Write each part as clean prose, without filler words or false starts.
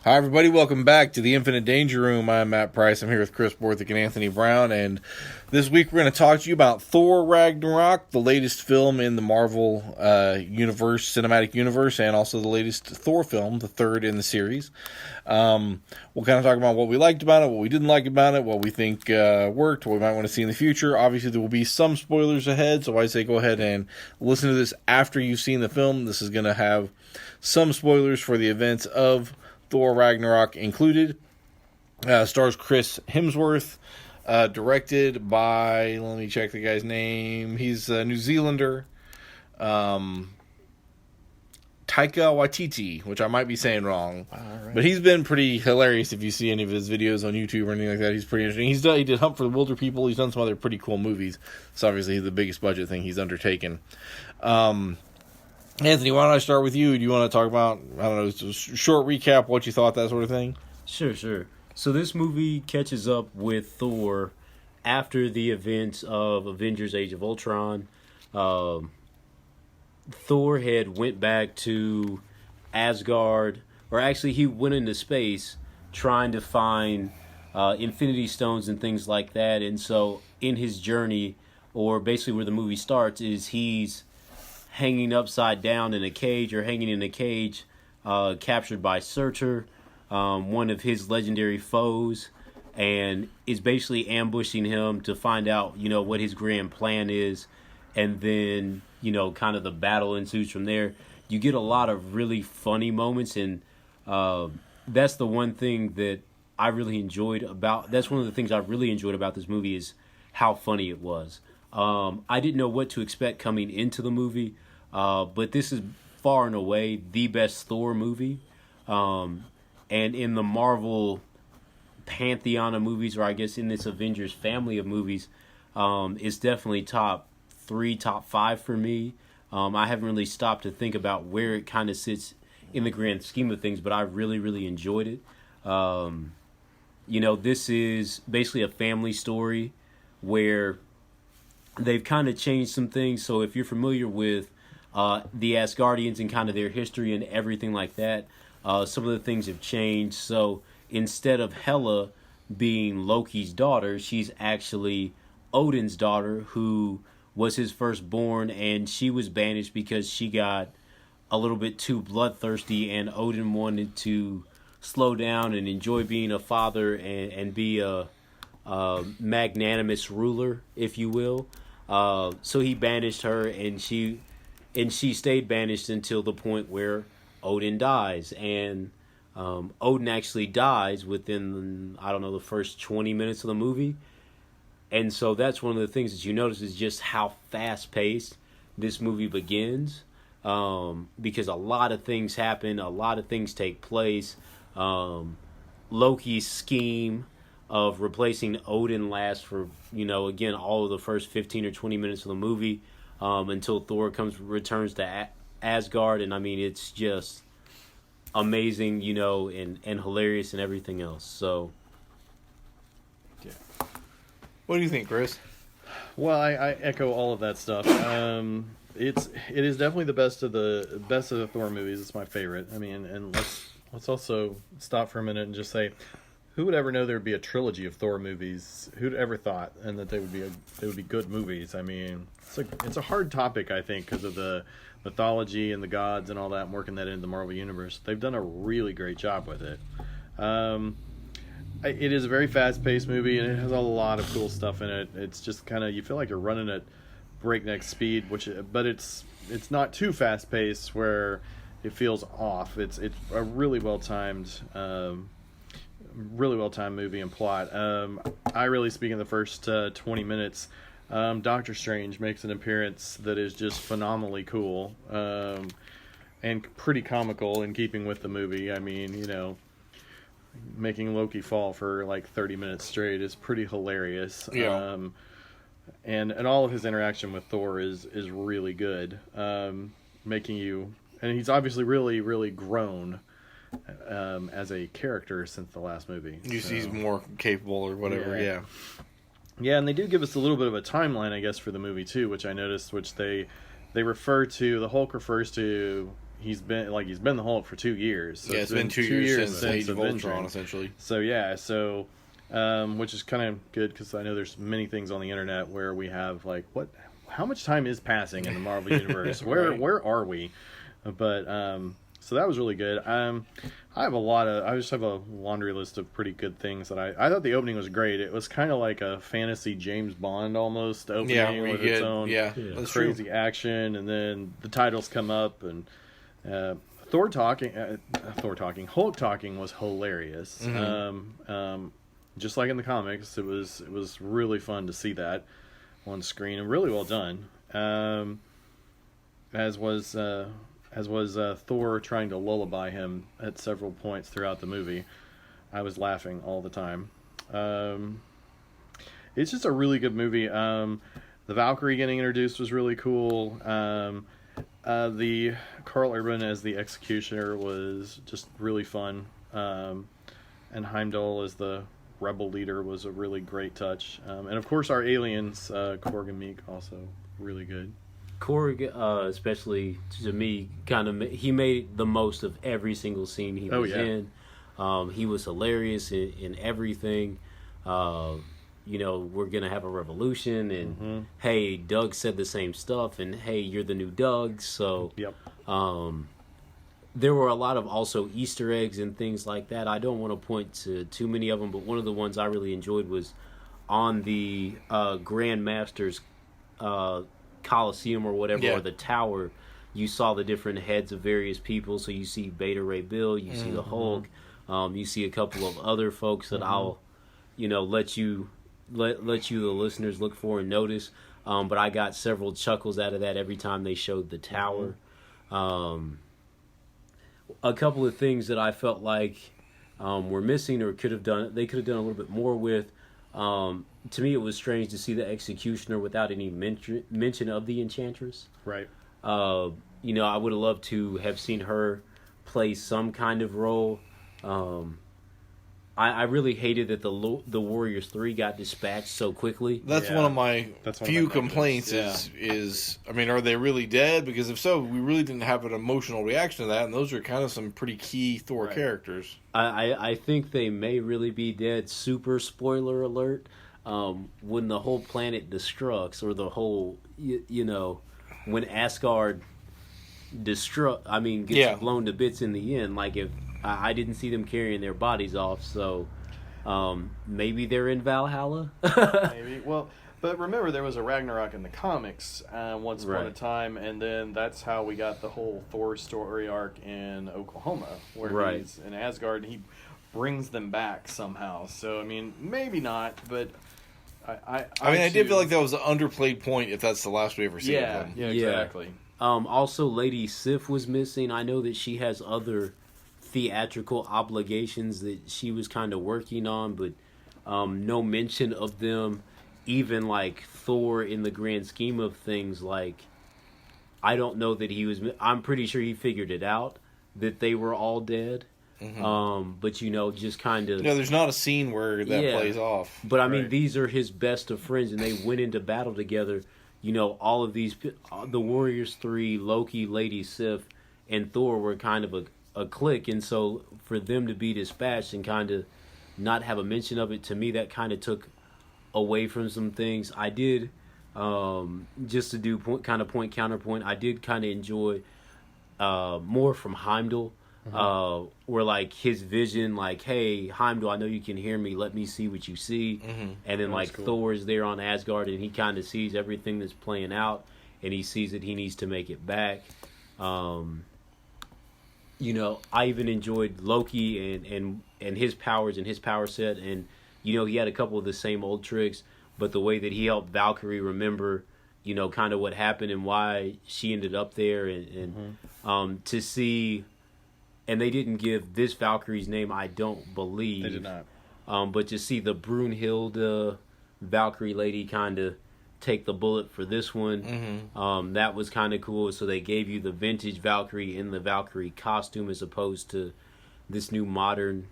Hi, everybody. Welcome back to the Infinite Danger Room. I'm Matt Price. I'm here with Chris Borthick and Anthony Brown. And this week we're going to talk to you about Thor Ragnarok, the latest film in the Marvel universe, cinematic universe, and also the latest Thor film, the third in the series. We'll kind of talk about what we liked about it, what we didn't like about it, what we think worked, what we might want to see in the future. Obviously, there will be some spoilers ahead, so I say go ahead and listen to this after you've seen the film. This is going to have some spoilers for the events of Thor Ragnarok included. Stars Chris Hemsworth, directed by, let me check the guy's name, he's a New Zealander, Taika Waititi, which I might be saying wrong, right. But he's been pretty hilarious if you see any of his videos on YouTube or anything like that. He's pretty interesting. He did Hunt for the Wilder People. He's done some other pretty cool movies. It's obviously the biggest budget thing he's undertaken. Anthony, why don't I start with you? Do you want to talk about, I don't know, just a short recap, what you thought, that sort of thing? Sure. So this movie catches up with Thor after the events of Avengers Age of Ultron. Thor had went back to Asgard, or actually he went into space trying to find Infinity Stones and things like that. And so in his journey, or basically where the movie starts, is he's hanging upside down in a cage, or hanging in a cage, captured by Surtur, one of his legendary foes, and is basically ambushing him to find out, what his grand plan is, and then, kind of the battle ensues from there. You get a lot of really funny moments, and that's the one thing that I really enjoyed about, that's one of the things I really enjoyed about this movie is how funny it was. I didn't know what to expect coming into the movie, but this is far and away the best Thor movie. And in the Marvel pantheon of movies, or I guess in this Avengers family of movies, it's definitely top 3, top 5 for me. I haven't really stopped to think about where it kind of sits in the grand scheme of things, but I really, really enjoyed it. This is basically a family story where they've kind of changed some things. So if you're familiar with the Asgardians and kind of their history and everything like that, some of the things have changed. So instead of Hela being Loki's daughter, she's actually Odin's daughter, who was his firstborn, and she was banished because she got a little bit too bloodthirsty, and Odin wanted to slow down and enjoy being a father and be a magnanimous ruler, if you will. So he banished her, and she stayed banished until the point where Odin dies. And Odin actually dies within, the first 20 minutes of the movie. And so that's one of the things that you notice is just how fast-paced this movie begins. Because a lot of things happen, a lot of things take place. Loki's scheme of replacing Odin lasts for, again, all of the first 15 or 20 minutes of the movie, until Thor returns to Asgard. And it's just amazing, and hilarious and everything else. So, yeah. What do you think, Chris? Well, I echo all of that stuff. It is definitely the best of the Thor movies. It's my favorite. And let's also stop for a minute and just say, who would ever know there would be a trilogy of Thor movies? Who'd ever thought, and that they would be good movies? It's a hard topic, I think, because of the mythology and the gods and all that, and working that into the Marvel universe. They've done a really great job with it. It is a very fast-paced movie, and it has a lot of cool stuff in it. It's just kind of, you feel like you're running at breakneck speed, but it's not too fast-paced where it feels off. It's a really well-timed movie and plot. I really speak in the first 20 minutes. Doctor Strange makes an appearance that is just phenomenally cool, and pretty comical in keeping with the movie. Making Loki fall for like 30 minutes straight is pretty hilarious. Yeah. And all of his interaction with Thor is really good. Making you, and he's obviously really, really grown as a character since the last movie. He's more capable or whatever, yeah. Yeah, and they do give us a little bit of a timeline, I guess, for the movie too, which I noticed, which they refer to, the Hulk refers to he's been the Hulk for 2 years. So yeah, it's been 2 years since Age of Avenger. Ultron, essentially. So yeah, which is kind of good because I know there's many things on the internet where we have like, how much time is passing in the Marvel universe? Right. Where are we? But so that was really good. I just have a laundry list of pretty good things that I thought the opening was great. It was kind of like a fantasy James Bond almost opening with its own crazy action, and then the titles come up and Hulk talking was hilarious. Mm-hmm. Just like in the comics, it was really fun to see that on screen and really well done. As was Thor trying to lullaby him at several points throughout the movie. I was laughing all the time. It's just a really good movie. The Valkyrie getting introduced was really cool. The Karl Urban as the Executioner was just really fun. And Heimdall as the rebel leader was a really great touch. And of course our aliens, Korg and Meek, also really good. Korg, especially to me, he made the most of every single scene he was in. He was hilarious in everything. We're gonna have a revolution, and hey, Doug said the same stuff, and hey, you're the new Doug. So, there were a lot of also Easter eggs and things like that. I don't want to point to too many of them, but one of the ones I really enjoyed was on the Grand Master's Coliseum or whatever, or the tower. You saw the different heads of various people. So you see Beta Ray Bill, you see the Hulk, you see a couple of other folks that I'll, let you the listeners look for and notice. But I got several chuckles out of that every time they showed the tower. A couple of things that I felt like were missing or they could have done a little bit more with. To me, it was strange to see the Executioner without any mention of the Enchantress. Right. I would have loved to have seen her play some kind of role. I really hated that the Warriors 3 got dispatched so quickly. That's one of my few complaints. Is are they really dead? Because if so, we really didn't have an emotional reaction to that, and those are kind of some pretty key Thor characters. I think they may really be dead. Super spoiler alert. When the whole planet destructs, or the whole, when Asgard gets blown to bits in the end, like if I didn't see them carrying their bodies off, so maybe they're in Valhalla. Maybe. Well, but remember there was a Ragnarok in the comics once upon a time, and then that's how we got the whole Thor story arc in Oklahoma, where he's in Asgard and he brings them back somehow. So maybe not, but I did feel like that was an underplayed point if that's the last we ever see of them. Yeah, exactly. Also, Lady Sif was missing. I know that she has other theatrical obligations that she was kind of working on, but no mention of them. Even like Thor, in the grand scheme of things, like I don't know that he was. I'm pretty sure he figured it out that they were all dead. But just kind of. There's not a scene where that plays off. But these are his best of friends, and they went into battle together. All of these, the Warriors 3, Loki, Lady Sif, and Thor were kind of a clique, and so for them to be dispatched and kind of not have a mention of it, to me that kind of took away from some things. I did, just to do point counterpoint, I did kind of enjoy more from Heimdall, where like his vision, like, hey Heimdall, I know you can hear me, let me see what you see. And then like cool. Thor is there on Asgard, and he kind of sees everything that's playing out, and he sees that he needs to make it back. I even enjoyed Loki and his powers and his power set, and he had a couple of the same old tricks, but the way that he helped Valkyrie remember, kind of what happened and why she ended up there, and to see, and they didn't give this Valkyrie's name, I don't believe. They did not. But to see the Brunhilde Valkyrie lady kind of take the bullet for this one, that was kind of cool. So they gave you the vintage Valkyrie in the Valkyrie costume, as opposed to this new modern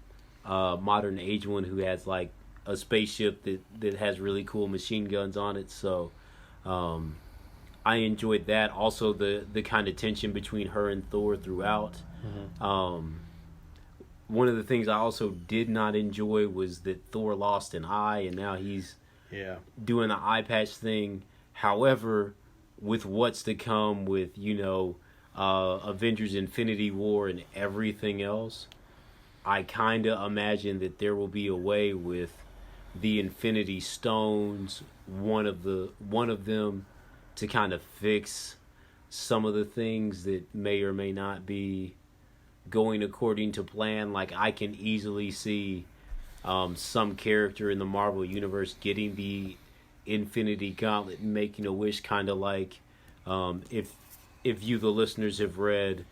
age one who has like a spaceship that has really cool machine guns on it. So I enjoyed that. Also, the kind of tension between her and Thor throughout. One of the things I also did not enjoy was that Thor lost an eye, and now he's doing the eye patch thing. However, with what's to come with, Avengers Infinity War and everything else, I kind of imagine that there will be a way with the Infinity Stones, one of them, to kind of fix some of the things that may or may not be going according to plan. Like, I can easily see some character in the Marvel Universe getting the Infinity Gauntlet and making a wish, kind of like if you, the listeners, have read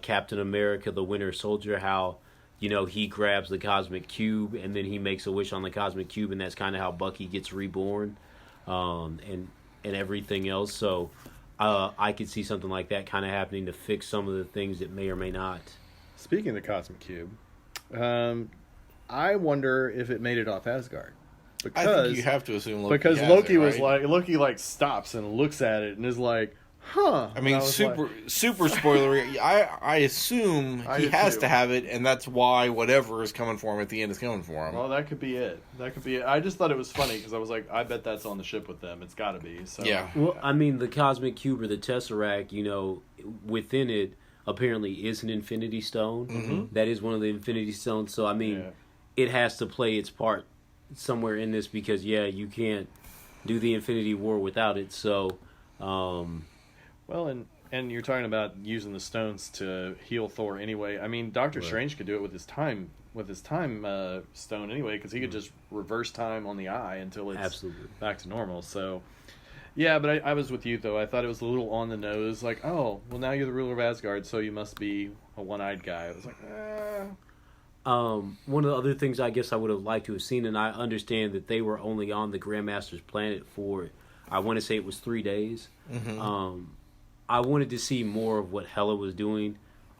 Captain America, the Winter Soldier, how he grabs the cosmic cube and then he makes a wish on the cosmic cube, and that's kind of how Bucky gets reborn, and everything else. So I could see something like that kind of happening to fix some of the things that may or may not. Speaking of the cosmic cube, I wonder if it made it off Asgard. Because, I think you have to assume Loki because has Loki it, was right? Loki stops and looks at it and is like, huh. I mean, super spoilery. I assume I he do has too. to have it, and that's why whatever is coming for him at the end is coming for him. Well, that could be it. I just thought it was funny because I was like, I bet that's on the ship with them. It's got to be. So. Yeah. Well, I mean, the cosmic cube or the Tesseract, within it apparently is an Infinity Stone. Mm-hmm. That is one of the Infinity Stones. So, I mean, it has to play its part somewhere in this because, you can't do the Infinity War without it. So, Well, and you're talking about using the stones to heal Thor anyway. I mean, Doctor Strange could do it with his time stone anyway, because he could just reverse time on the eye until it's absolutely back to normal. So, yeah, but I was with you though. I thought it was a little on the nose. Like, oh, well, now you're the ruler of Asgard, so you must be a one-eyed guy. I was like, one of the other things I guess I would have liked to have seen, and I understand that they were only on the Grandmaster's planet for, I want to say it was 3 days. Mm-hmm. I wanted to see more of what Hela was doing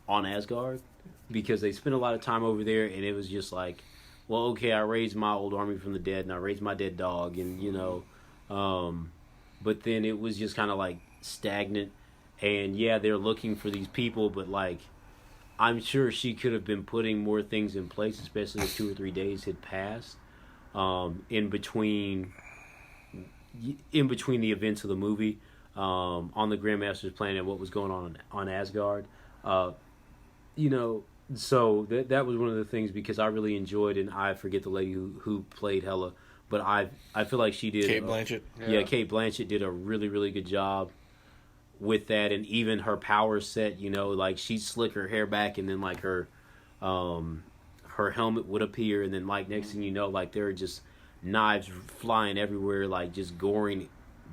on Asgard, because they spent a lot of time over there, and it was just like, well, okay, I raised my old army from the dead, and I raised my dead dog, and but then it was just kind of like stagnant, and they're looking for these people, but like, I'm sure she could have been putting more things in place, especially if 2 or 3 days had passed in between the events of the movie. On the Grandmaster's planet, what was going on Asgard, so that was one of the things, because I really enjoyed, and I forget the lady who played Hela, but I feel like she did. Kate Blanchett. Kate Blanchett did a really, really good job with that, and even her power set. Like, she'd slick her hair back, and then like her helmet would appear, and then like next thing you know, like there are just knives flying everywhere, like just goring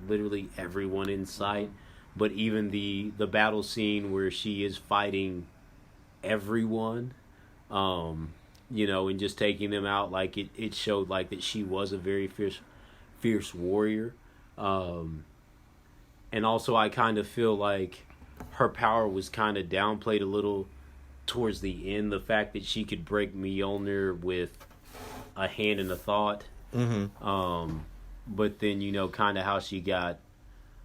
literally everyone in sight. But even the battle scene where she is fighting everyone, and just taking them out, like it showed like that she was a very fierce warrior. And also I kind of feel like her power was kind of downplayed a little towards the end. The fact that she could break Mjolnir with a hand and a thought. Mm-hmm. But then, kind of how she got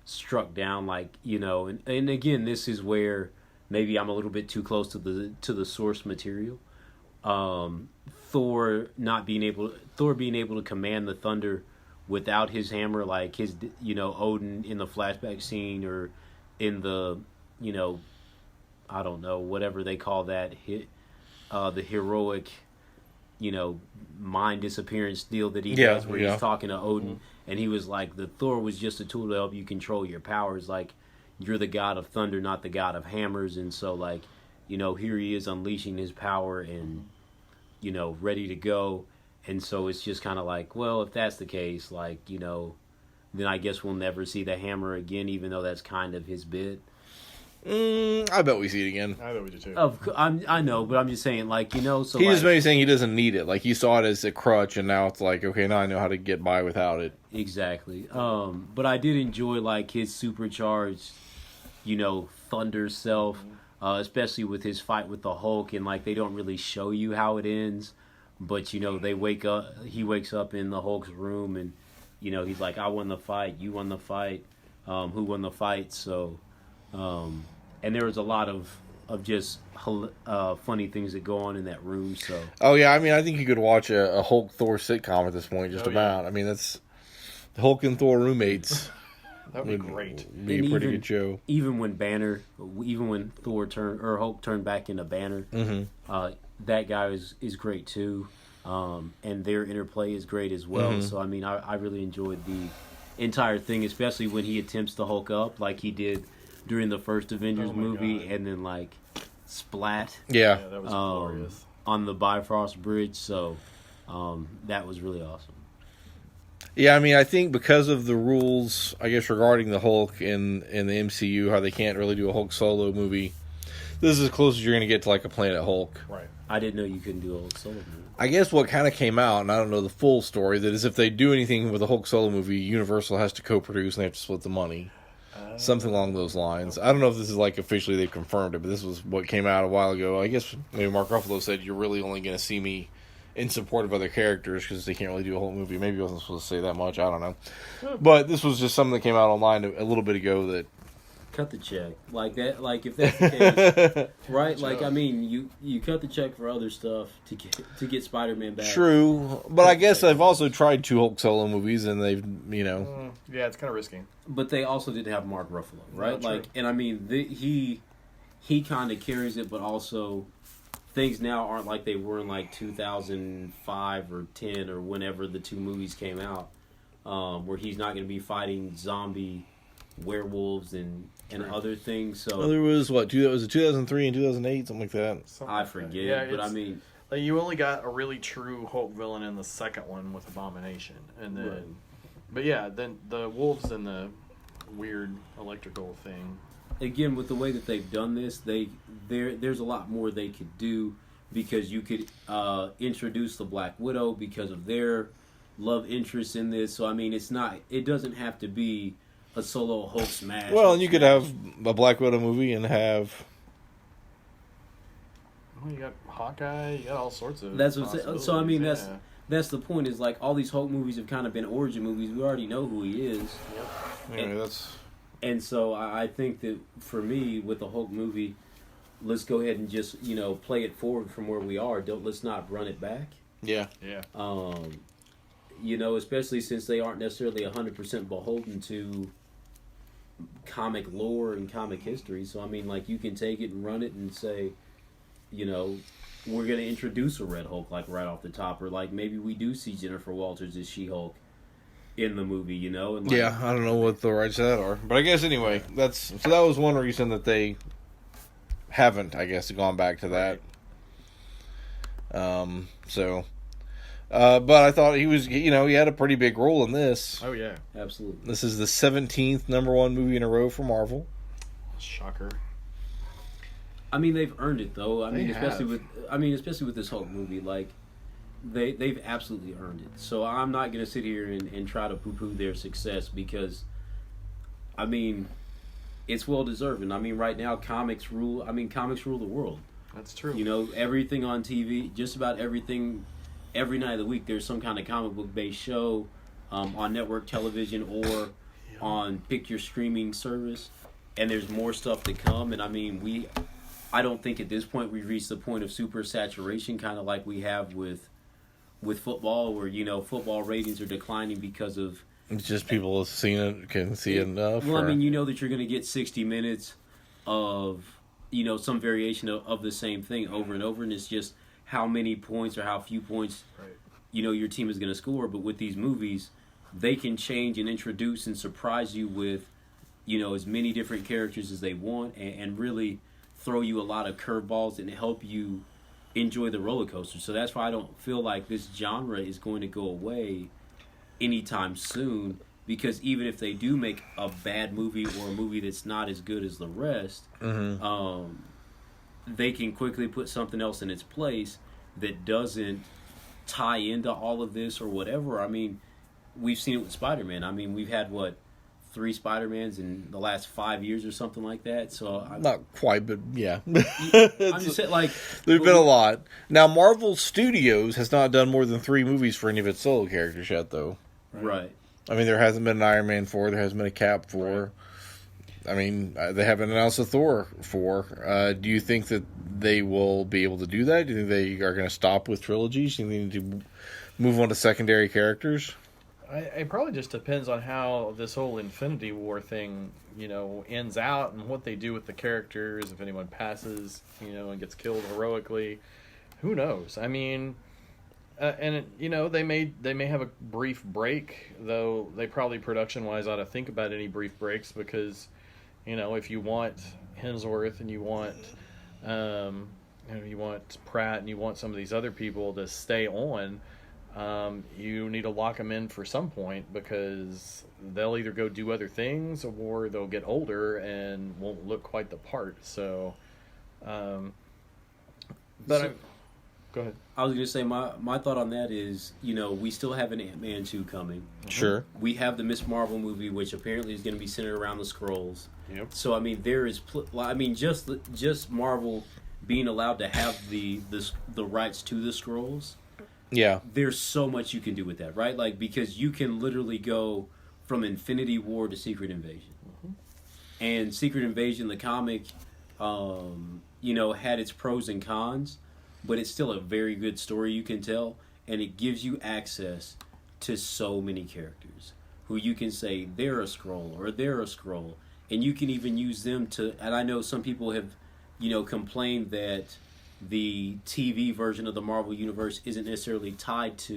struck down, like, and again, this is where maybe I'm a little bit too close to the source material. Thor being able to command the thunder without his hammer, like his, Odin in the flashback scene, or in the, I don't know, whatever they call that, the heroic, mind disappearance deal that he does, where he's talking to Odin, and he was like, the Thor was just a tool to help you control your powers. Like, you're the god of thunder, not the god of hammers. And so, like, here he is unleashing his power and, ready to go. And so it's just kind of like, well, if that's the case, like, then I guess we'll never see the hammer again, even though that's kind of his bit. I bet we see it again. I bet we do too. I know, but I'm just saying, like, so He like, just maybe saying he doesn't need it. Like, he saw it as a crutch, and now it's like, okay, now I know how to get by without it. Exactly. But I did enjoy, like, his supercharged, thunder self, especially with his fight with the Hulk, and like, they don't really show you how it ends, but he wakes up in the Hulk's room, and he's like, I won the fight, you won the fight. who won the fight. So, and there was a lot of just funny things that go on in that room. So, oh yeah, I mean, I think you could watch a Hulk Thor sitcom at this point, just about. Yeah. I mean, that's Hulk and Thor roommates. That would be great. Be a pretty good show. Even when Hulk turned back into Banner, that guy is great too, and their interplay is great as well. So I mean, I really enjoyed the entire thing, especially when he attempts to Hulk up like he did during the first Avengers movie, God. and then like splat. Yeah. That was glorious. On the Bifrost Bridge. So that was really awesome. Yeah, I mean, I think because of the rules, I guess, regarding the Hulk in the MCU, how they can't really do a Hulk solo movie, this is as close as you're going to get to, like, a Planet Hulk. Right. I didn't know you couldn't do a Hulk solo movie. I guess what kind of came out, and I don't know the full story, that is if they do anything with a Hulk solo movie, Universal has to co-produce and they have to split the money. Something along those lines. I don't know if this is, like, officially they've confirmed it, but this was what came out a while ago. I guess maybe Mark Ruffalo said, you're really only going to see me in support of other characters because they can't really do a whole movie. Maybe I wasn't supposed to say that much. I don't know. But this was just something that came out online a little bit ago that... Cut the check. Like that. Like if that's the case, right? Like I mean, you cut the check for other stuff to get Spider-Man back. True. But I guess I've also tried 2 Hulk solo movies and they've, Yeah, it's kind of risky. But they also didn't have Mark Ruffalo, right? True. Like, and I mean, he kind of carries it, but also... Things now aren't like they were in like 2005 or 10 or whenever the 2 movies came out, where he's not going to be fighting zombie werewolves and other things. So Well, there was, what, was it 2003 and 2008, something like that? I forget, Yeah, but I mean... Like, you only got a really true Hulk villain in the second one with Abomination. And then... Right. But yeah, then the wolves and the weird electrical thing... Again, with the way that they've done this, there's a lot more they could do because you could introduce the Black Widow because of their love interest in this. So I mean, it doesn't have to be a solo Hulk smash. Well, and you could have a Black Widow movie and have... Well, you got Hawkeye, you got all sorts of... That's what I'm saying. So I mean, yeah. that's the point. Is like all these Hulk movies have kind of been origin movies. We already know who he is. Yep. Anyway, that's... And so I think that for me, with the Hulk movie, let's go ahead and just, play it forward from where we are. Let's not run it back. Yeah. Yeah. Especially since they aren't necessarily 100% beholden to comic lore and comic history. So, I mean, like, you can take it and run it and say, we're going to introduce a Red Hulk, like, right off the top. Or, like, maybe we do see Jennifer Walters as She-Hulk in the movie, and like, yeah, I don't know what the rights to that are. But I guess, anyway, that was one reason that they haven't, I guess, gone back to that. But I thought he was, he had a pretty big role in this. Oh, yeah. Absolutely. This is the 17th #1 movie in a row for Marvel. Shocker. I mean, they've earned it, though. I mean, They have. especially with this Hulk movie, like, they've absolutely earned it. So I'm not going to sit here and try to poo-poo their success because, I mean, it's well-deserved. And I mean, right now, comics rule the world. That's true. Everything on TV, just about everything, every night of the week, there's some kind of comic book-based show on network television or on pick your streaming service. And there's more stuff to come. And I mean, I don't think at this point we've reached the point of super saturation, kind of like we have with football, where football ratings are declining because of It's just people have seen it, can see it enough. Well, I mean, that you're going to get 60 minutes of some variation of the same thing over and over, and it's just how many points or how few points your team is going to score. But with these movies, they can change and introduce and surprise you with as many different characters as they want, and really throw you a lot of curveballs and help you enjoy the roller coaster. So that's why I don't feel like this genre is going to go away anytime soon, because even if they do make a bad movie or a movie that's not as good as the rest, they can quickly put something else in its place that doesn't tie into all of this or whatever. I mean, we've seen it with Spider-Man. I mean, we've had 3 Spider-Mans in the last 5 years or something like that. So not quite, but yeah. I'm just saying, like, there's been a lot. Now, Marvel Studios has not done more than 3 movies for any of its solo characters yet, though. Right. I mean, there hasn't been an Iron Man 4. There hasn't been a Cap 4. Right. I mean, they haven't announced a Thor 4. Do you think that they will be able to do that? Do you think they are going to stop with trilogies? Do you think they need to move on to secondary characters? It probably just depends on how this whole Infinity War thing, ends out, and what they do with the characters. If anyone passes, and gets killed heroically, who knows? I mean, they may have a brief break, though. They probably production wise ought to think about any brief breaks, because, if you want Hemsworth and you want Pratt and you want some of these other people to stay on. You need to lock them in for some point, because they'll either go do other things or they'll get older and won't look quite the part. So, go ahead. I was going to say my thought on that is, we still have an Ant-Man 2 coming. Sure. We have the Miss Marvel movie, which apparently is going to be centered around the Skrulls. Yep. So, I mean, there is... just Marvel being allowed to have the rights to the Skrulls... Yeah. There's so much you can do with that, right? Like, because you can literally go from Infinity War to Secret Invasion. Mm-hmm. And Secret Invasion, the comic, had its pros and cons, but it's still a very good story you can tell, and it gives you access to so many characters who you can say, they're a Skrull, or they're a Skrull, and you can even use them to, and I know some people have, complained that the TV version of the Marvel Universe isn't necessarily tied to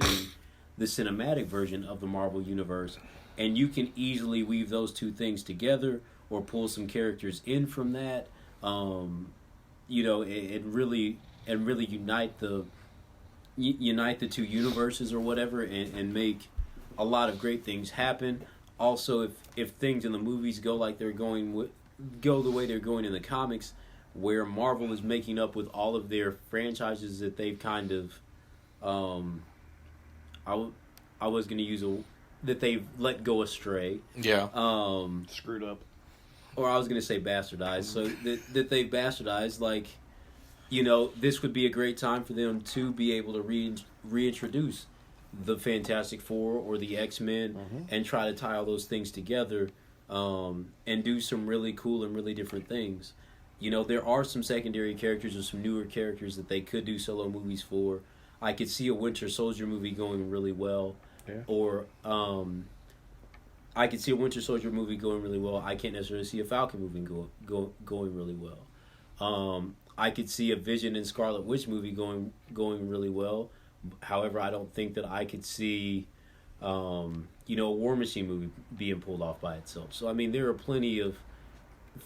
the cinematic version of the Marvel Universe, and you can easily weave those two things together or pull some characters in from that, and really unite the two universes or whatever, and make a lot of great things happen. Also, if things in the movies go like they're going go the way they're going in the comics, where Marvel is making up with all of their franchises that they've kind of, I was going to use that they've let go astray. Yeah. Screwed up. Or I was going to say bastardized. So that they've bastardized, like, this would be a great time for them to be able to reintroduce the Fantastic Four or the X-Men, and try to tie all those things together, and do some really cool and really different things. There are some secondary characters or some newer characters that they could do solo movies for. I could see a Winter Soldier movie going really well. Yeah. Or I could see a Winter Soldier movie going really well. I can't necessarily see a Falcon movie going really well. I could see a Vision and Scarlet Witch movie going really well. However, I don't think that I could see a War Machine movie being pulled off by itself. So, I mean, there are plenty of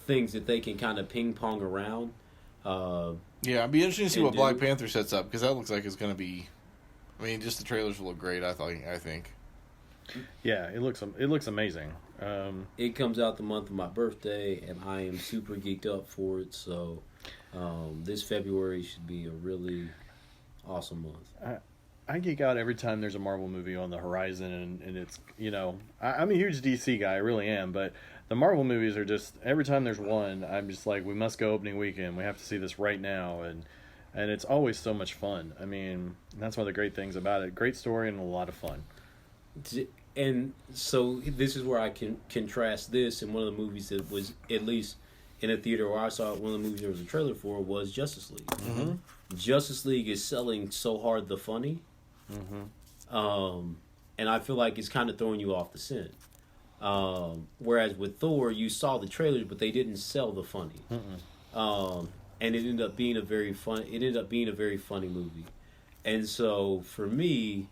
things that they can kind of ping pong around. Yeah, it'd be interesting to see what Black Panther sets up, because that looks like it's going to be. I mean, just the trailers will look great. I think. Yeah, it looks amazing. It comes out the month of my birthday, and I am super geeked up for it. So, this February should be a really awesome month. I geek out every time there's a Marvel movie on the horizon, and it's I'm a huge DC guy, I really am, but the Marvel movies are just, every time there's one, I'm just like, we must go opening weekend. We have to see this right now, and it's always so much fun. I mean, that's one of the great things about it. Great story and a lot of fun. And so this is where I can contrast this, and one of the movies that was, at least in a theater where I saw it, one of the movies there was a trailer for was Justice League. Mm-hmm. Justice League is selling so hard the funny, and I feel like it's kind of throwing you off the scent. Whereas with Thor, you saw the trailers, but they didn't sell the funny. And it ended up being a very funny movie. And so for me,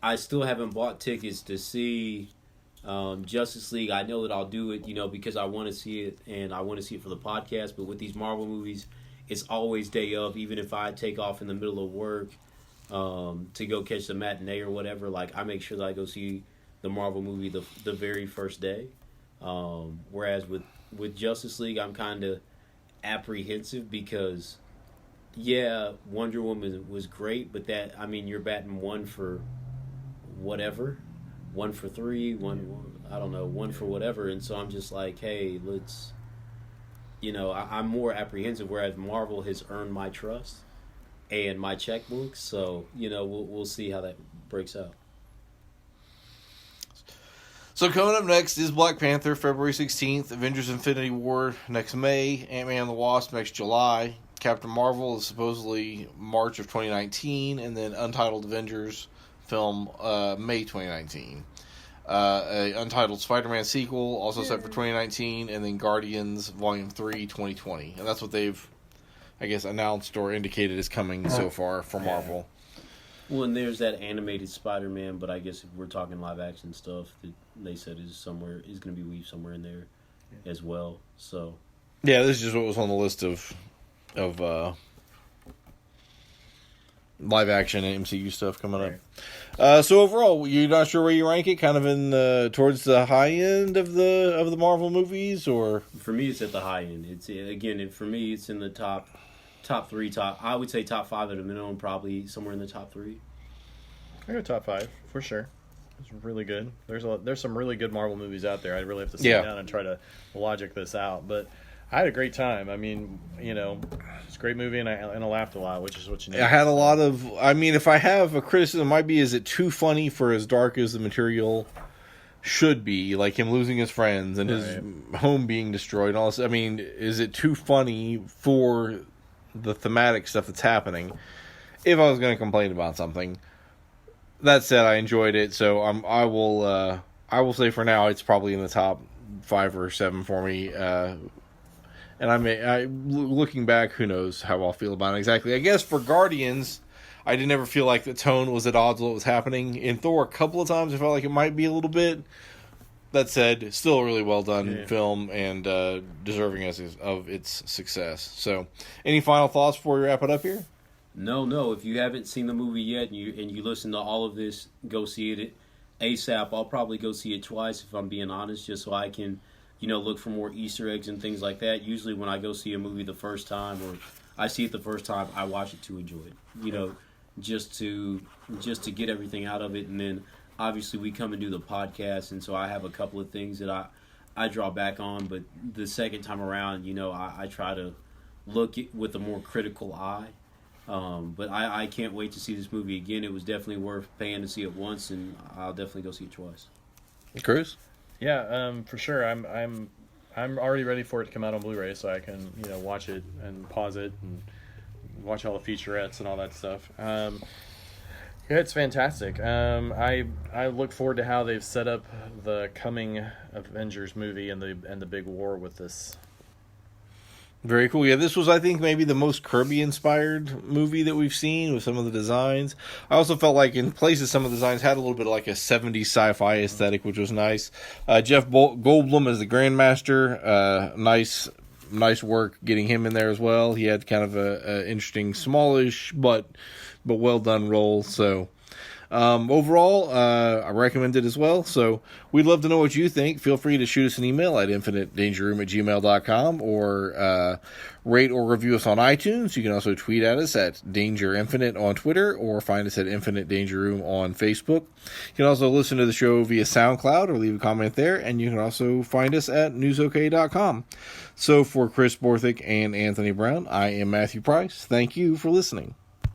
I still haven't bought tickets to see Justice League. I know that I'll do it, because I want to see it, and I want to see it for the podcast. But with these Marvel movies, it's always day of. Even if I take off in the middle of work to go catch the matinee or whatever, like, I make sure that I go see the Marvel movie the very first day. Whereas with Justice League, I'm kind of apprehensive because, yeah, Wonder Woman was great, but you're batting one for whatever, 1 for 3, one for whatever, and so I'm just like, hey, let's, I'm more apprehensive, whereas Marvel has earned my trust and my checkbook, so, we'll see how that breaks out. So coming up next is Black Panther, February 16th. Avengers Infinity War next May. Ant-Man and the Wasp next July. Captain Marvel is supposedly March of 2019. And then Untitled Avengers film May 2019. A Untitled Spider-Man sequel also set for 2019. And then Guardians Volume 3 2020. And that's what they've, I guess, announced or indicated is coming so far for Marvel. Well, and there's that animated Spider-Man, but I guess if we're talking live action stuff, that they said is going to be weaved somewhere in there as well. So yeah, this is just what was on the list of live action and MCU stuff coming up. So overall, you're not sure where you rank it? Kind of in towards the high end of the Marvel movies, or for me, it's at the high end. It's for me, it's in the top three. I would say top 5 at a minimum, probably somewhere in the top 3. I go top 5 for sure. It's really good. There's some really good Marvel movies out there. I really have to sit down and try to logic this out, but I had a great time. I mean, it's a great movie, and I laughed a lot, which is what you need. I had a lot of. I mean, if I have a criticism, it might be: is it too funny for as dark as the material should be, like him losing his friends and his home being destroyed and all this? I mean, is it too funny for the thematic stuff that's happening? If I was going to complain about something, that said, I enjoyed it, so I will say for now it's probably in the top 5 or 7 for me. And looking back, who knows how I'll feel about it exactly. I guess for Guardians, I didn't ever feel like the tone was at odds with what was happening. In Thor, a couple of times I felt like it might be a little bit. That said, still a really well done film and deserving of its success. So, any final thoughts before we wrap it up here? No. If you haven't seen the movie yet and you listen to all of this, go see it ASAP. I'll probably go see it twice if I'm being honest, just so I can, look for more Easter eggs and things like that. Usually when I go see a movie the first time, or I see it the first time, I watch it to enjoy it. Just to get everything out of it, and then obviously we come and do the podcast, and so I have a couple of things that I draw back on, but the second time around, I try to look with a more critical eye. But I can't wait to see this movie again. It was definitely worth paying to see it once, and I'll definitely go see it twice. Chris? Yeah, for sure. I'm already ready for it to come out on Blu-ray, so I can watch it and pause it and watch all the featurettes and all that stuff. Yeah, it's fantastic. I look forward to how they've set up the coming Avengers movie and the big war with this. Very cool. Yeah, this was, I think, maybe the most Kirby-inspired movie that we've seen with some of the designs. I also felt like in places some of the designs had a little bit of like a 70s sci-fi aesthetic, which was nice. Jeff Goldblum as the Grandmaster. Nice work getting him in there as well. He had kind of a interesting, smallish, but well done role. So overall, I recommend it as well. So we'd love to know what you think. Feel free to shoot us an email at infinitedangerroom@gmail.com or rate or review us on iTunes. You can also tweet at us at Danger Infinite on Twitter or find us at Infinite Danger Room on Facebook. You can also listen to the show via SoundCloud or leave a comment there, and you can also find us at newsok.com. So for Chris Borthick and Anthony Brown, I am Matthew Price. Thank you for listening.